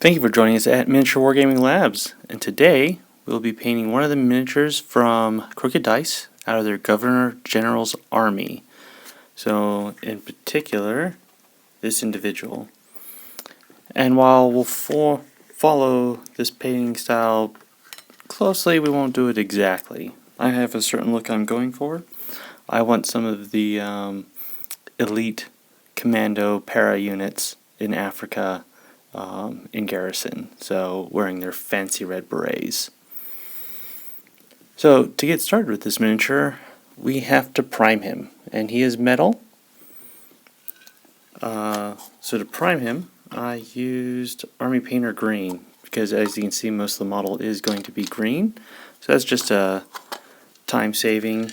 Thank you for joining us at Miniature Wargaming Labs, and today we'll be painting one of the miniatures from Crooked Dice out of their Governor General's Army. So, in particular, this individual. And while we'll follow this painting style closely, we won't do it exactly. I have a certain look I'm going for. I want some of the elite commando para units in Africa in garrison, so wearing their fancy red berets. So to get started with this miniature, we have to prime him, and he is metal. So to prime him, I used Army Painter Green, because as you can see most of the model is going to be green, so that's just a time-saving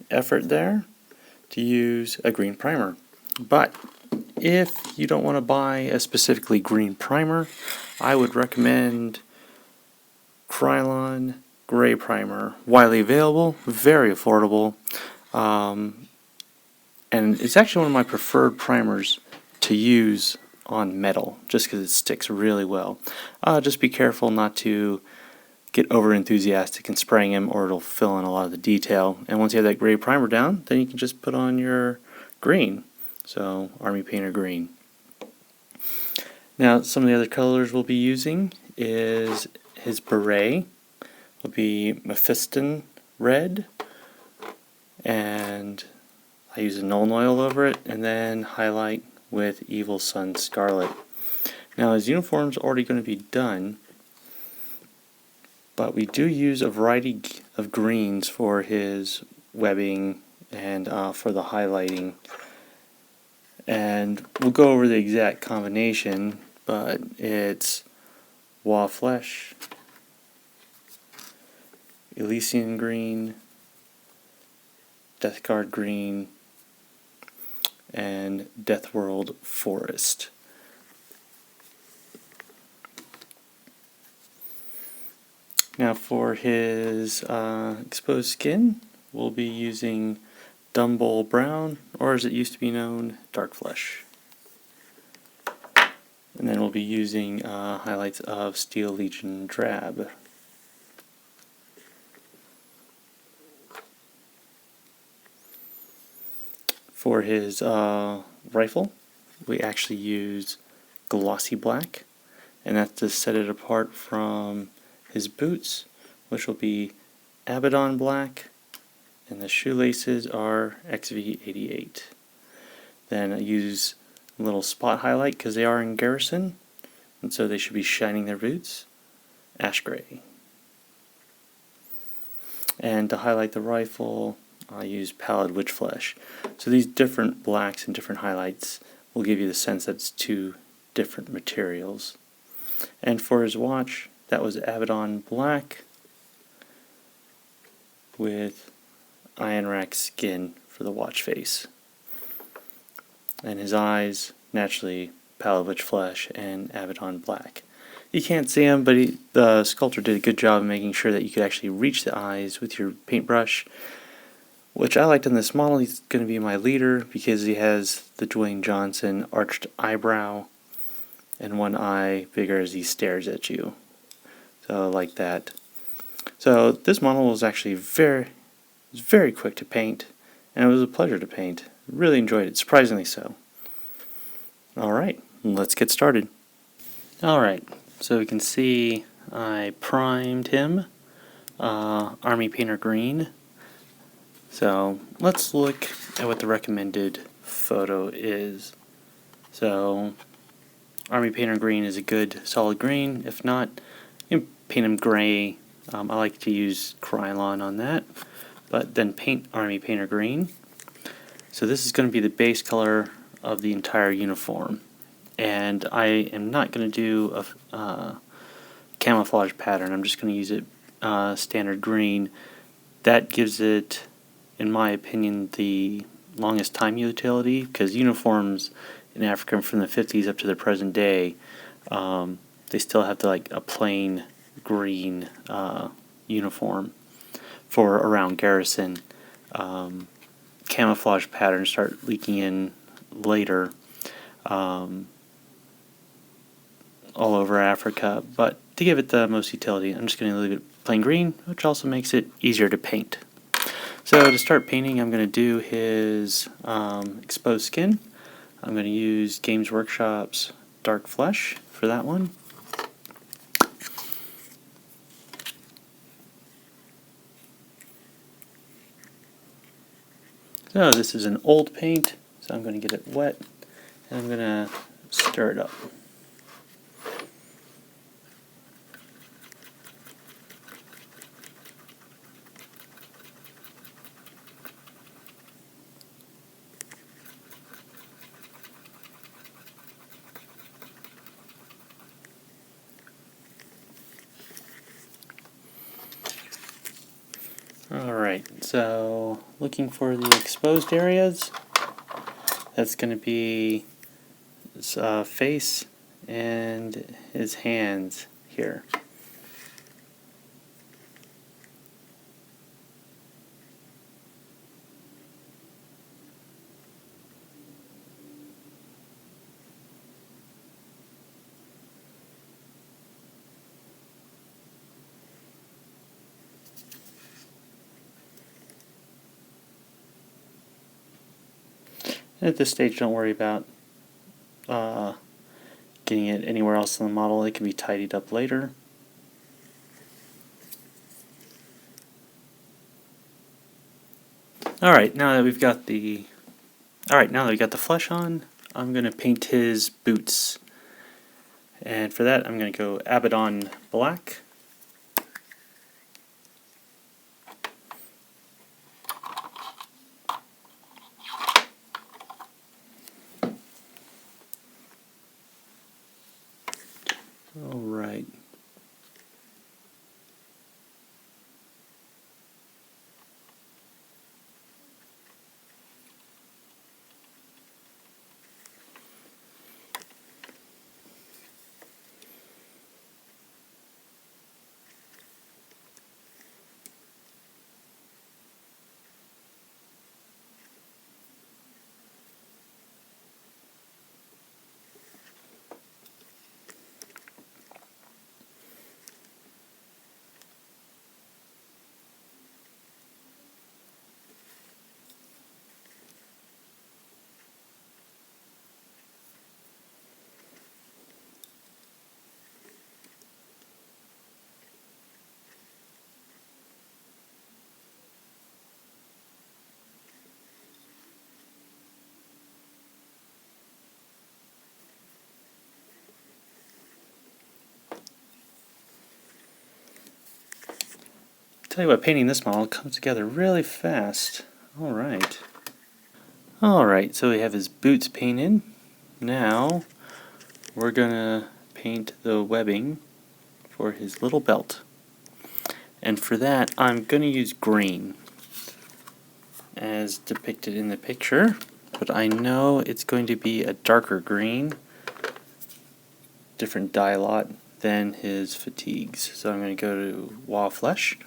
effort there to use a green primer. But if you don't want to buy a specifically green primer, I would recommend Krylon Gray Primer. Widely available, very affordable, and it's actually one of my preferred primers to use on metal, just because it sticks really well. Just be careful not to get over enthusiastic in spraying him, or it'll fill in a lot of the detail. And once you have that gray primer down, then you can just put on your green. So, Army Painter Green. Now, some of the other colors we'll be using is his beret will be Mephiston Red, and I use a Nuln Oil over it, and then highlight with Evil Sunz Scarlet. Now, his uniform's already going to be done, but we do use a variety of greens for his webbing and for the highlighting. And we'll go over the exact combination, but it's Wa Flesh, Elysian Green, Deathguard Green, and Deathworld Forest. Now for his exposed skin, we'll be using Dumble Brown, or as it used to be known, Dark Flesh. And then we'll be using highlights of Steel Legion Drab. For his rifle, we actually use Glossy Black, and that's to set it apart from his boots, which will be Abaddon Black, and the shoelaces are XV88. Then I use a little spot highlight because they are in garrison, and so they should be shining their boots, Ash Gray. And to highlight the rifle, I use Pallid Witch Flesh. So these different blacks and different highlights will give you the sense that it's two different materials. And for his watch, that was Abaddon Black with Iron Rack Skin for the watch face. And his eyes, naturally, Pallid Witch Flesh and Abaddon Black. You can't see him, but the sculptor did a good job of making sure that you could actually reach the eyes with your paintbrush, which I liked in this model. He's going to be my leader because he has the Dwayne Johnson arched eyebrow and one eye bigger as he stares at you. So I like that. So this model was actually very quick to paint, and it was a pleasure to paint. Really enjoyed it, surprisingly so. Alright, let's get started. Alright, so we can see I primed him, Army Painter Green. So let's look at what the recommended photo is. So Army Painter Green is a good solid green. If not, you can paint him gray. I like to use Krylon on that, but then paint Army Painter Green. So this is going to be the base color of the entire uniform, and I am not going to do a camouflage pattern. I'm just going to use it standard green. That gives it, in my opinion, the longest time utility, because uniforms in Africa from the 50s up to the present day, they still have a plain green uniform for around garrison. Camouflage patterns start leaking in later, all over Africa, but to give it the most utility, I'm just going to leave it plain green, which also makes it easier to paint. So to start painting, I'm going to do his exposed skin. I'm going to use Games Workshop's Dark Flesh for that one. So this is an old paint, so I'm going to get it wet, and I'm going to stir it up. Alright, so looking for the exposed areas, that's going to be his face and his hands here. At this stage, don't worry about getting it anywhere else in the model. It can be tidied up later. Alright, now that we've got the flesh on, I'm going to paint his boots. And for that, I'm going to go Abaddon Black. Alright. Tell you what, painting this model comes together really fast. Alright. Alright, so we have his boots painted. Now we're gonna paint the webbing for his little belt. And for that, I'm gonna use green as depicted in the picture, but I know it's going to be a darker green, different dye lot than his fatigues. So I'm going to go to Wall Flesh.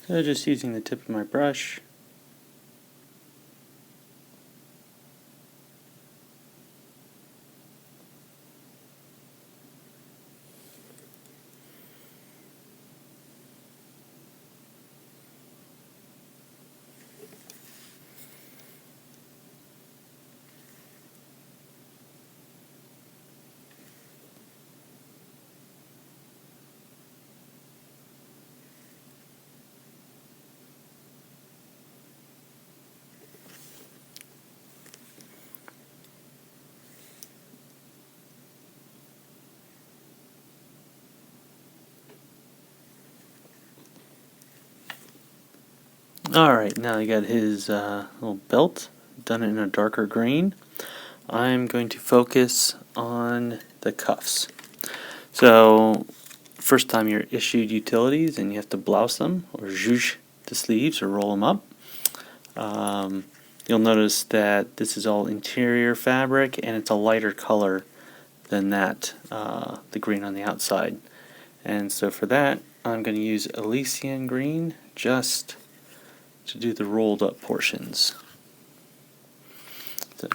So just using the tip of my brush, alright, now I got his little belt, done it in a darker green. I'm going to focus on the cuffs. So, first time you're issued utilities and you have to blouse them, or zhuzh the sleeves, or roll them up. you'll notice that this is all interior fabric and it's a lighter color than that, the green on the outside. And so for that, I'm going to use Elysian green just to do the rolled up portions. So,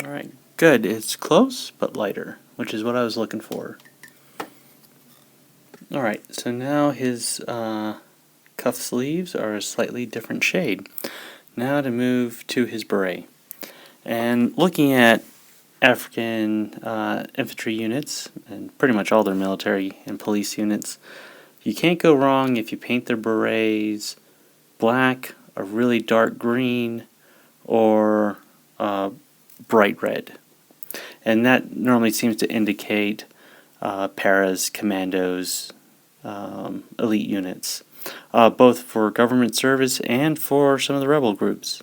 alright, good. It's close but lighter, which is what I was looking for. Alright, so now his cuff sleeves are a slightly different shade. Now to move to his beret. And looking at African infantry units, and pretty much all their military and police units, you can't go wrong if you paint their berets black, a really dark green, or bright red. And that normally seems to indicate paras, commandos, elite units, both for government service and for some of the rebel groups.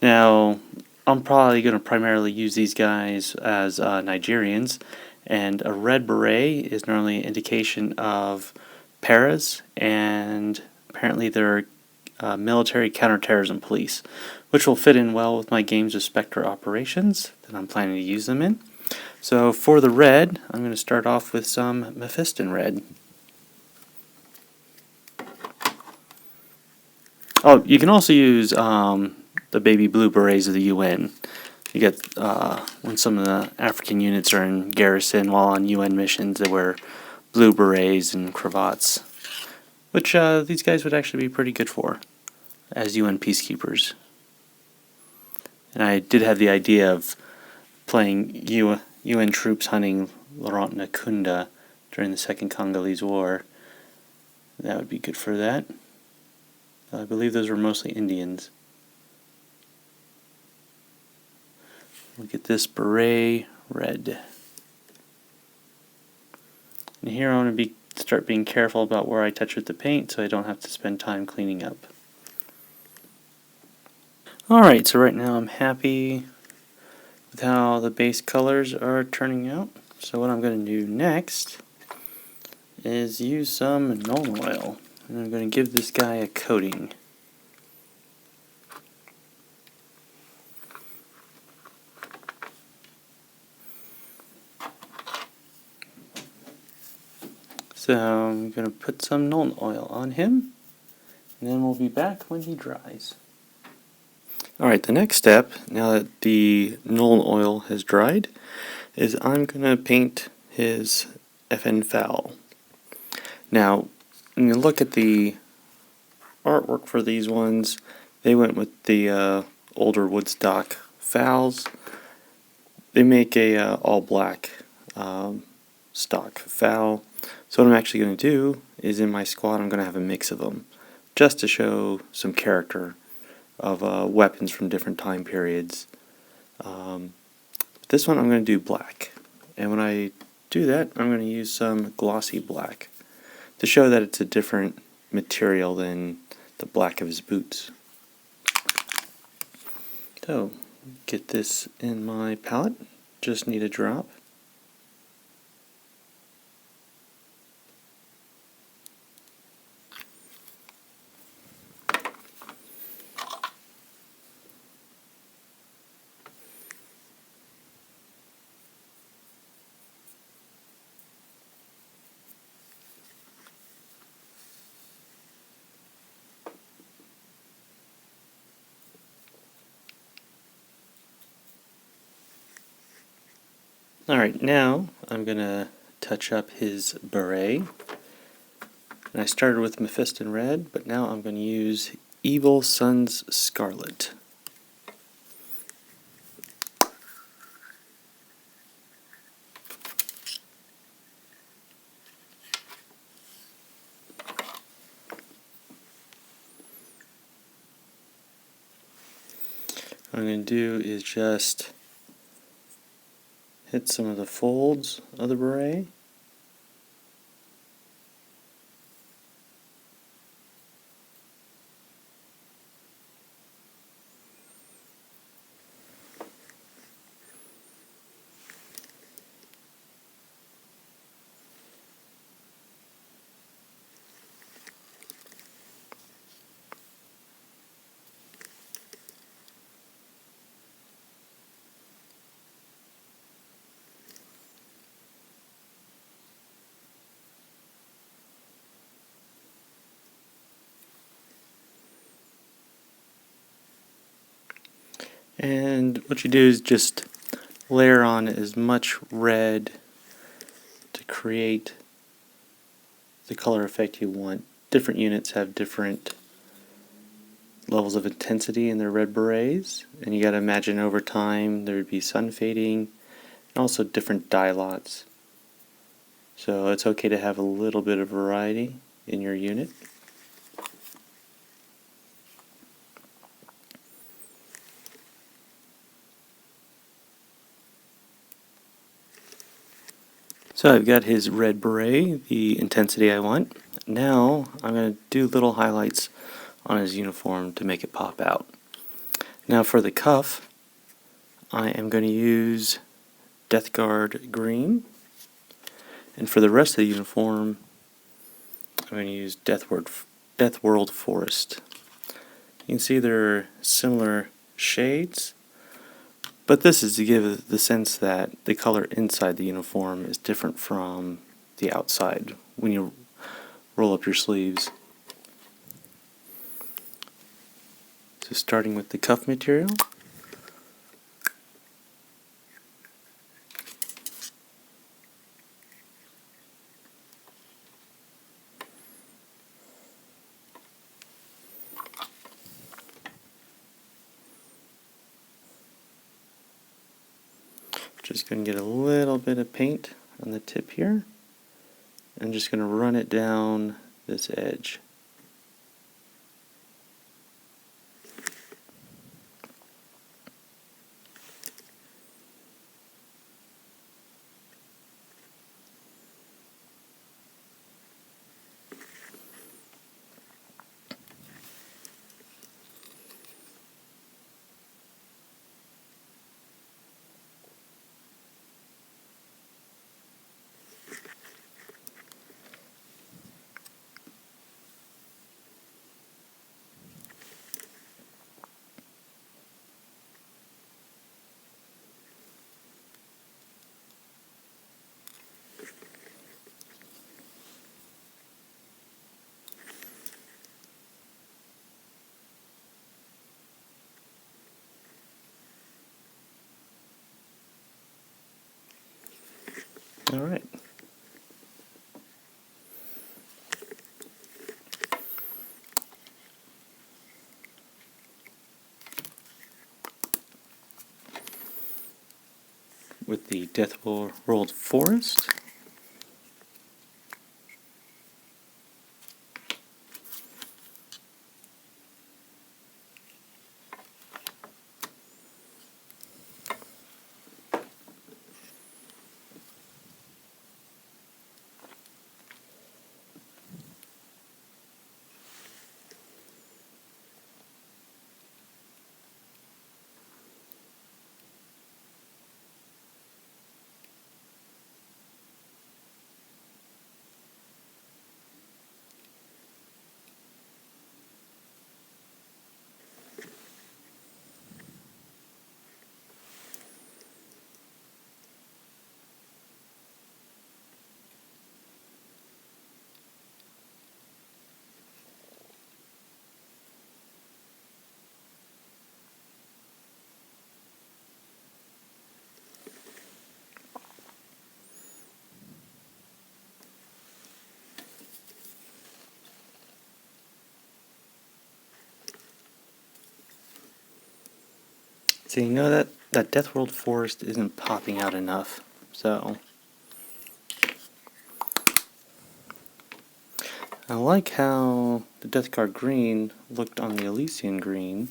Now, I'm probably going to primarily use these guys as Nigerians, and a red beret is normally an indication of paras, and apparently they're military counterterrorism police, which will fit in well with my games of Spectre operations that I'm planning to use them in. So for the red, I'm going to start off with some Mephiston red. Oh, you can also use the baby blue berets of the UN. You get when some of the African units are in garrison while on UN missions, they wear blue berets and cravats, which these guys would actually be pretty good for as UN peacekeepers. And I did have the idea of playing UN troops hunting Laurent Nkunda during the Second Congolese War. That would be good for that. I believe those were mostly Indians. We'll get this beret red. And here I want to start being careful about where I touch with the paint so I don't have to spend time cleaning up. Alright, so right now I'm happy with how the base colors are turning out. So what I'm going to do next is use some Nuln Oil. And I'm going to give this guy a coating. So I'm going to put some Nuln Oil on him, and then we'll be back when he dries. Alright, the next step, now that the Nuln Oil has dried, is I'm going to paint his FN foul. Now, when you look at the artwork for these ones, they went with the older Woodstock fouls. They make a all black stock foul. So what I'm actually going to do is in my squad I'm going to have a mix of them, just to show some character of weapons from different time periods. This one I'm going to do black, and when I do that I'm going to use some glossy black to show that it's a different material than the black of his boots. So, get this in my palette, just need a drop. Alright, now I'm going to touch up his beret. And I started with Mephiston Red, but now I'm going to use Evil Sun's Scarlet. What I'm going to do is just hit some of the folds of the beret. And what you do is just layer on as much red to create the color effect you want. Different units have different levels of intensity in their red berets, and you gotta imagine over time there would be sun fading and also different dye lots. So it's okay to have a little bit of variety in your unit. So I've got his red beret, the intensity I want. Now I'm going to do little highlights on his uniform to make it pop out. Now for the cuff, I am going to use Death Guard Green. And for the rest of the uniform, I'm going to use Death World Forest. You can see they're similar shades, but this is to give the sense that the color inside the uniform is different from the outside when you roll up your sleeves. So starting with the cuff material, just going to get a little bit of paint on the tip here. I'm just going to run it down this edge. Alright. With the Death World Forest, See, no, that Death World Forest isn't popping out enough, so I like how the Death Guard green looked on the Elysian green.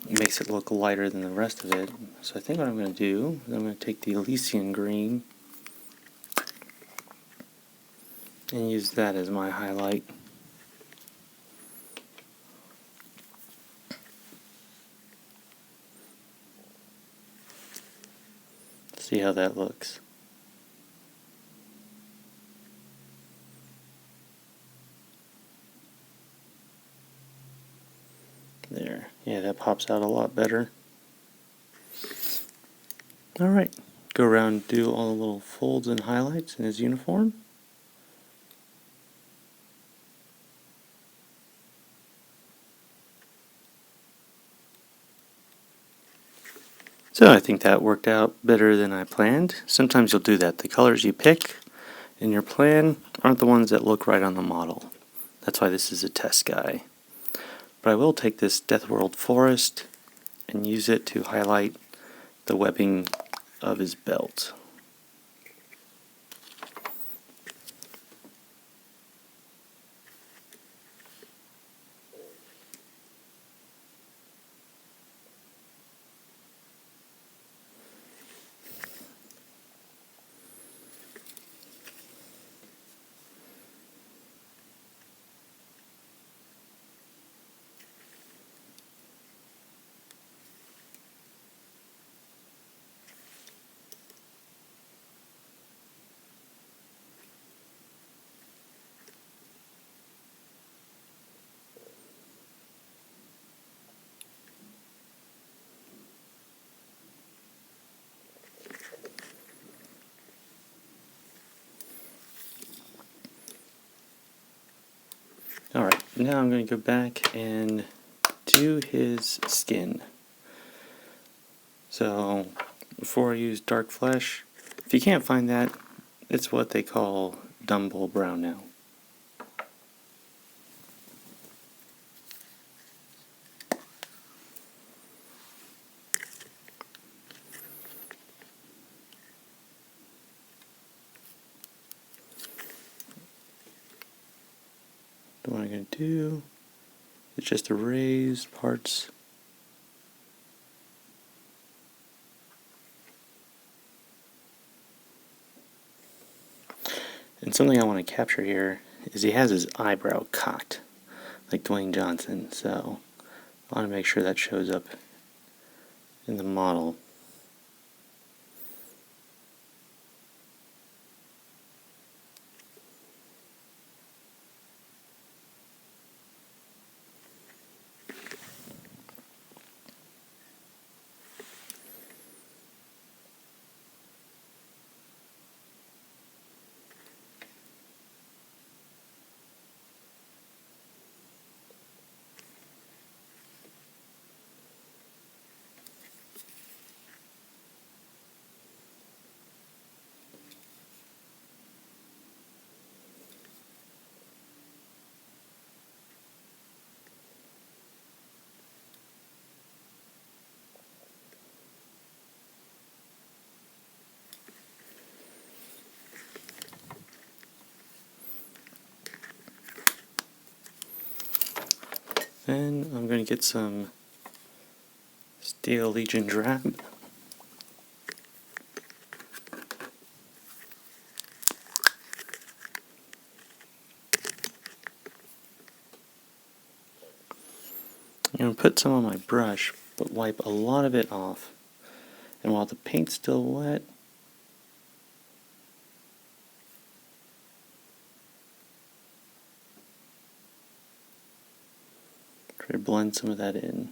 It makes it look lighter than the rest of it. So I think what I'm going to do is I'm going to take the Elysian green and use that as my highlight. See how that looks. There. Yeah, that pops out a lot better. Alright. Go around and do all the little folds and highlights in his uniform. So I think that worked out better than I planned. Sometimes you'll do that. The colors you pick in your plan aren't the ones that look right on the model. That's why this is a test guy. But I will take this Death World Forest and use it to highlight the webbing of his belt. Alright, now I'm going to go back and do his skin. So, before I use Dark Flesh, if you can't find that, it's what they call Dumble Brown now. What I'm going to do is just erase parts. And something I want to capture here is he has his eyebrow cocked, like Dwayne Johnson, so I want to make sure that shows up in the model. Then I'm going to get some Steel Legion Drab. I'm going to put some on my brush, but wipe a lot of it off. And while the paint's still wet, try to blend some of that in.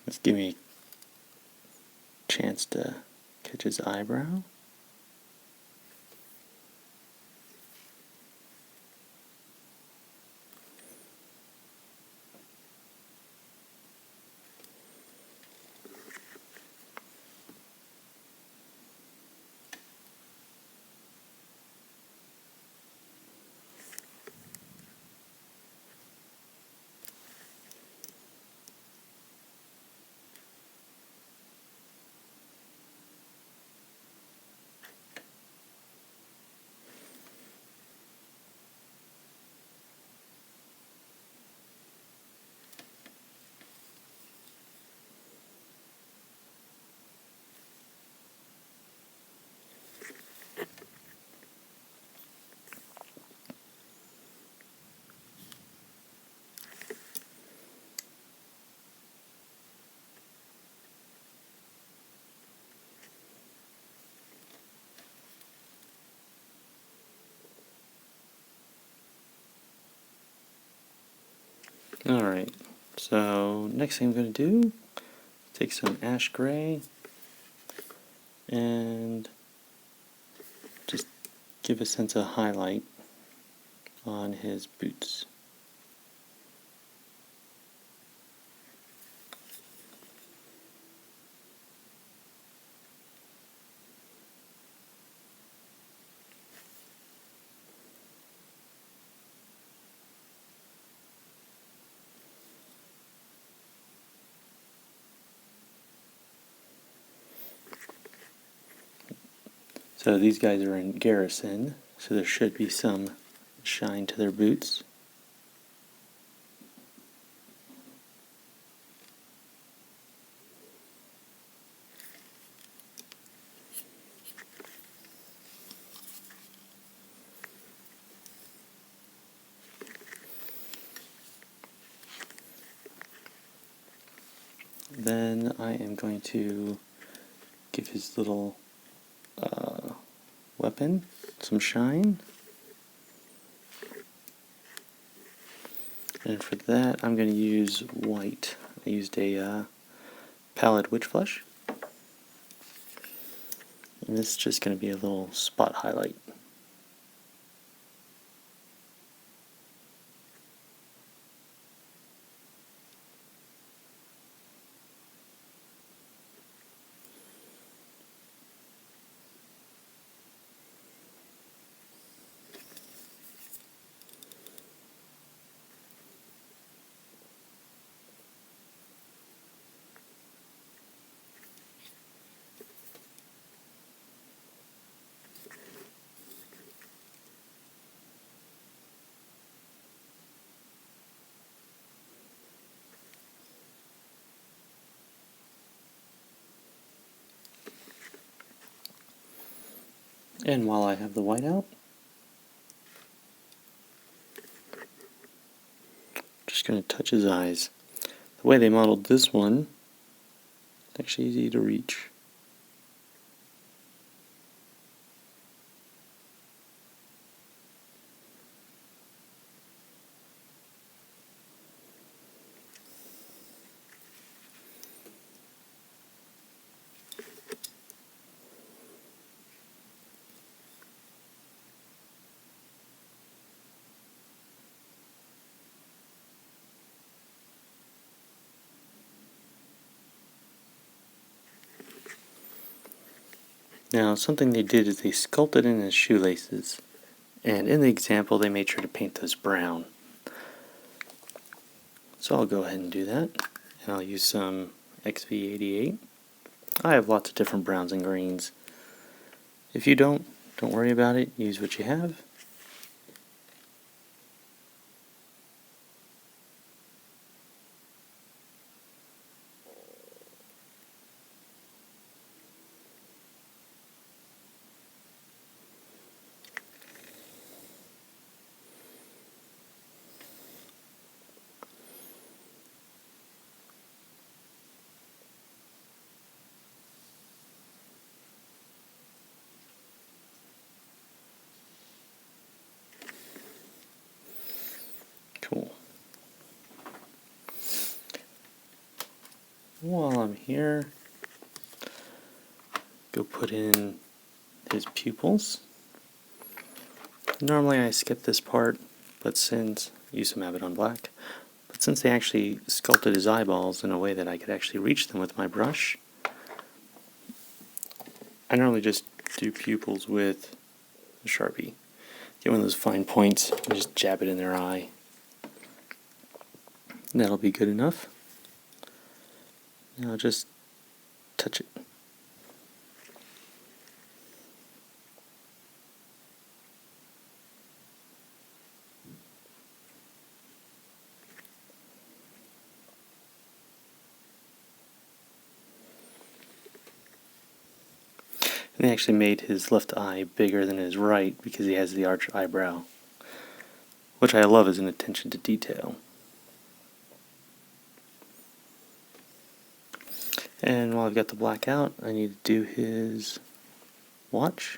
Let's give me a chance to catch his eyebrow. Alright, so next thing I'm going to do, take some ash gray and just give a sense of highlight on his boots. So these guys are in Garrison, so there should be some shine to their boots. Then I am going to give his little weapon some shine. And for that, I'm going to use white. I used a Pallid Witch Flesh. And this is just going to be a little spot highlight. And while I have the white out, just going to touch his eyes. The way they modeled this one, it's actually easy to reach. Now, something they did is they sculpted in his shoelaces, and in the example they made sure to paint those brown. So I'll go ahead and do that, and I'll use some XV88. I have lots of different browns and greens. If you don't worry about it, use what you have. Cool. While I'm here, go put in his pupils. Normally I skip this part, but since use some Abaddon Black, but since they actually sculpted his eyeballs in a way that I could actually reach them with my brush, I normally just do pupils with a Sharpie. Get one of those fine points and just jab it in their eye. And that'll be good enough. Now just touch it. And they actually made his left eye bigger than his right because he has the arched eyebrow, which I love as an attention to detail. And while I've got the black out, I need to do his watch.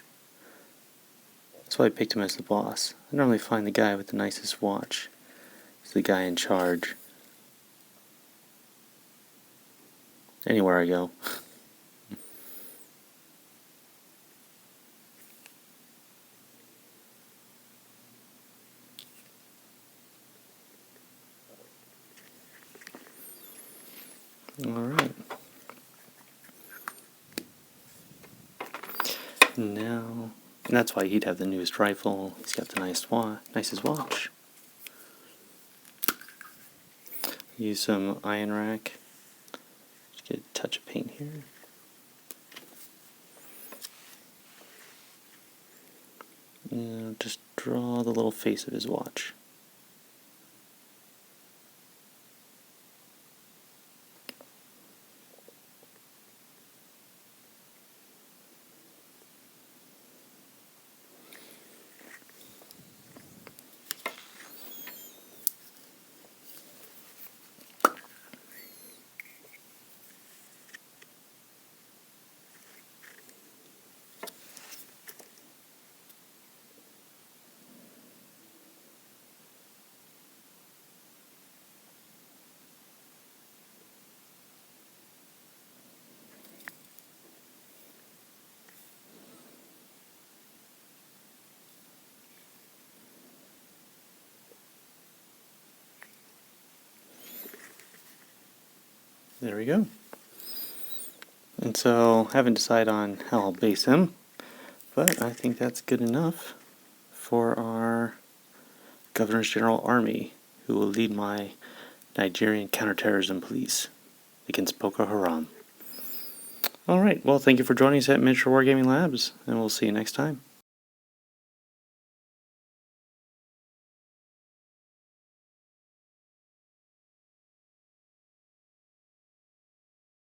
That's why I picked him as the boss. I normally find the guy with the nicest watch is the guy in charge. anywhere I go. Alright. Now, and that's why he'd have the newest rifle. He's got the nicest watch. Use some iron rack. Just get a touch of paint here. And just draw the little face of his watch. There we go. And so, haven't decided on how I'll base him, but I think that's good enough for our Governor's General Army, who will lead my Nigerian counterterrorism police against Boko Haram. Alright, well, thank you for joining us at Miniature Wargaming Labs, and we'll see you next time.